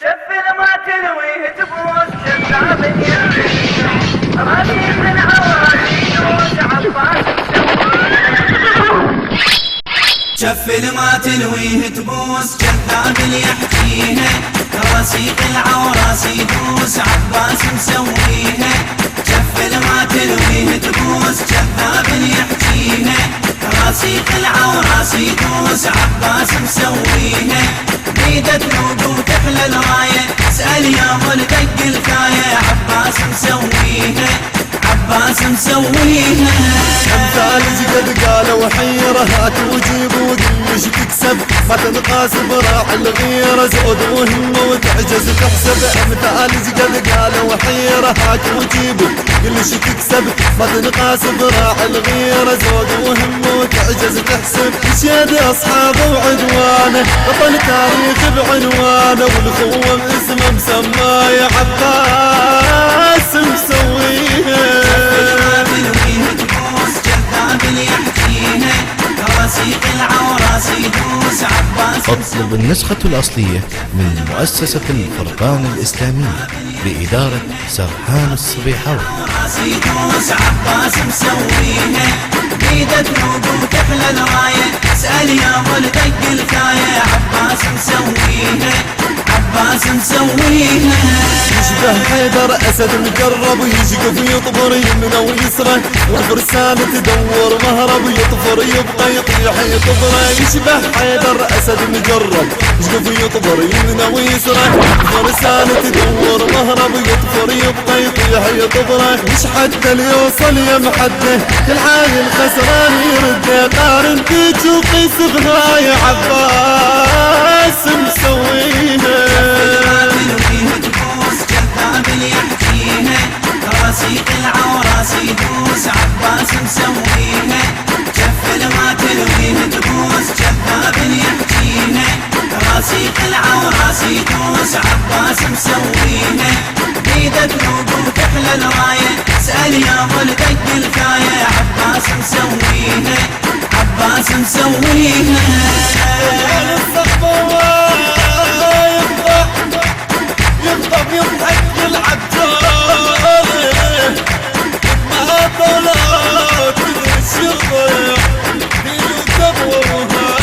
شف ما تلويه تبوس شذاب يمشي راسي من عواسي دوس عباس شف ما تلويه تبوس كذاب اللي يحكيها راسي قلعة وراسي دوس عباس مسويها شف ما تلويه تبوس كذاب اللي يحكيها راسي قلعة وراسي دوس عباس مسويها بيده تنوب وتحلى الراية اسأل يا ملدق الكاية عباس مسويها عباس مسويها امثال قد قالوا حيرة هات وجيب وقل ايش تكسب ما تنقاس براع الغيرة زود وهمة وتعجز تحسب امثال قد قالوا حيرة هات وجيب قل ايش تكسب ما تنقاس براع الغيرة زود وهمة وتعجز تحسب شاد اصحابه وعدوانه بطل تاريخ بعنوانه والخوة باسمه مسماه عباس مسويها اطلب النسخة الأصلية من مؤسسة الفرقان الإسلامية بإدارة سرحان الصبيحاوي. راسي دوس عباس مسويها بيده تنوب وتحلى الراية اسأل يا ملدق الكاية عباس مسويها عباس مسويها يشبه حيدر أسد مجرب يشقف يطبر يمنه ويسره والفرسان تدور مهرب يطفر يبقى يطيح يطبره يشبه حيدر أسد مجرب يشقف يطبر يمنه ويسره والفرسان تدور مهرب يطفر يبقى يطيح يطبره مش حتى اللي يوصل يا محده كل حال الخسران يرده قارن فيك وقيس بهاي عباس مسويها راسي قلعة وراسي دوس عباس مسويها جف ما تلويه تبوس كذاب يحكيها راسي قلعة وراسي دوس عباس مسويها بيده تنوب وتحلى الراية اسأل يا ملدق الكاية عباس مسويها عباس مسويها يخطب يضحك العجال ما طلعت الشغل يكبرها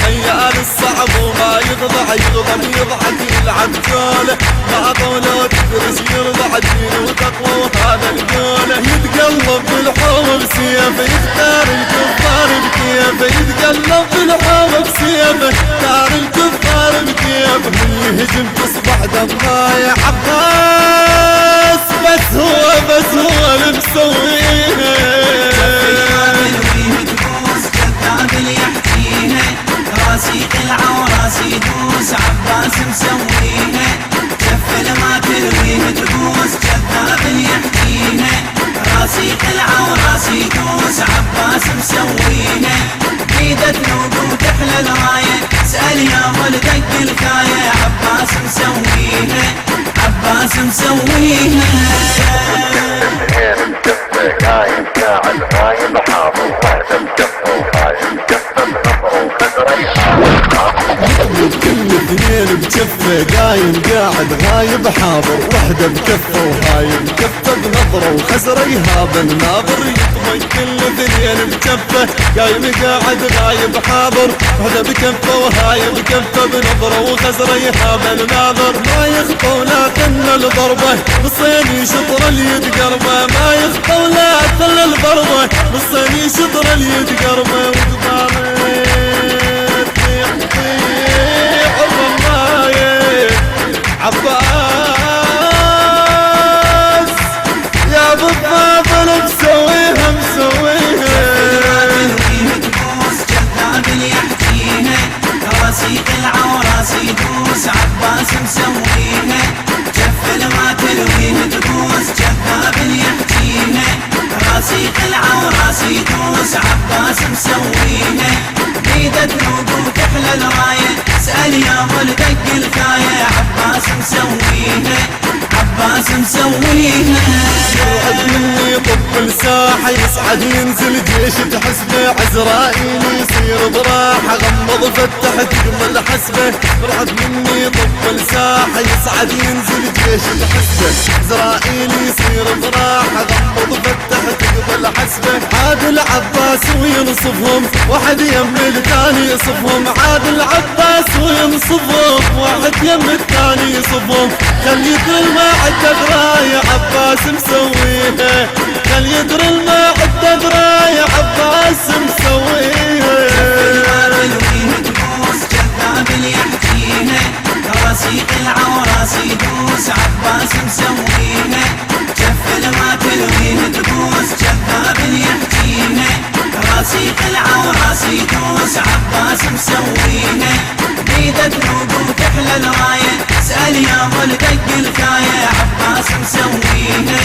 خيال الصعب وما يخضع يضحك العجال ما طلعت تدرس يرضع الدين وتقوى وهذا القوله يتقلب بالحوم بسيفه يختار الكفار بكيفه يتقلب بالحوم بسيفه دار الكفار بكيفه من يهجم تصبح دمها يا عباس بس هو اللي مسويها راسي قلعة وراسي دوس عباس مسويها جف ما تلويه تبوس كذاب يحكيها راسي قلعة وراسي دوس عباس مسويها بيده تنوب وتحلى الراية اسأل يا ملدق الكاية عباس مسويها عباس مسويها قايم قاعد غايب حاضر واحدة بجفة وغايب جفة بنظره وخزري كل اثنين بجفة قايم قاعد غايب حاضر وحدة بكفة وهايب كفة بنظره وخزره يهاب الناظر يطمي كل اثنين بجفة قايم قاعد غايب حاضر وحدة بكفة وهايب كفة بنظره وخزره يهاب الناظر ما يخطى ولا تن الضربة بالصين يشطر اليد قربه ما يخطى ولا تن الضربة بالصين يشطر اليد قربه وتطالع عباس يا ابو الطابل مسويها تبوس كذاب يحكيها راسي قلعة وراسي دوس عباس مسويها جف ما تلويه تبوس كذاب يحكيها راسي قلعة وراسي دوس عباس مسويها بيده تنوب وتحلى الراية اسأل يا ملدق الكاية عباس مسويها عباس مسويها يرعد مني يطب الساحة يصعد ينزل جيش تحسبه عزرائيل يصير براحة غمض فتح تقبل حسبه رعد مني طب الساحة يصعد ينزل جيش الحسبة إسرائيل يصير ضراح غمض فتح تقبل حسبه عاد العباس وينصفهم واحد يم الثاني يصفهم عاد العباس وينصفهم واحد يم الثاني يصفهم خل يدري الماعدة دراية عباس مسويها خل يدري الماعدة دراية عباس مسويها جذاب اللي يحكيها راسيق العوراس يدوس عباس مسويها جف ما تلويه تبوس جذاب اللي يحكيها راسيق العوراس يدوس عباس مسويها بيده ذنوب وتحلى الرايه اسال يا ظل دق الكايه عباس مسويها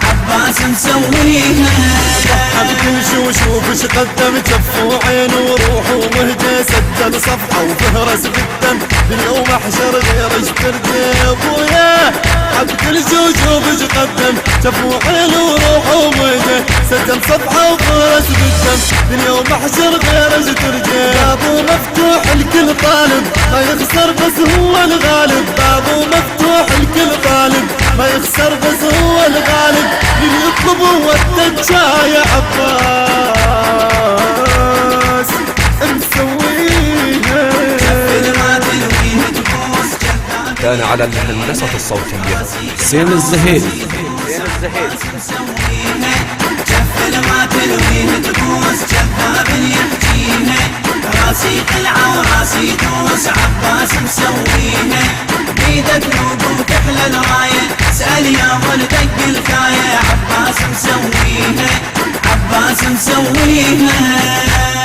عباس مسويها حبكن شوف ايش قدم جف وعين وروح ومهجه سجل صفحه وفهرس بالدم باليوم احشر غير اشترجي ابويا حبكن شوف ايش قدم جف وعين وروح ومهجه سجل صفحه وفهرس بالدم باليوم احشر غير اشترجي بابه مفتوح الكل طالب ما يخسر بس هو الغالب بابه مفتوح الكل طالب ما يخسر بس هو الغالب اللي يطلب هو الدجاية عباس مسويها. كان على الهندسة الصوتية حسين الزهيري. ما تلويه تبوس جذاب يحكيها راسيق العوراس يدوس عباس مسويها بيده ذنوب وتحلى الرايه اسال يا ظل دق الكايه عباس مسويها عباس مسويها.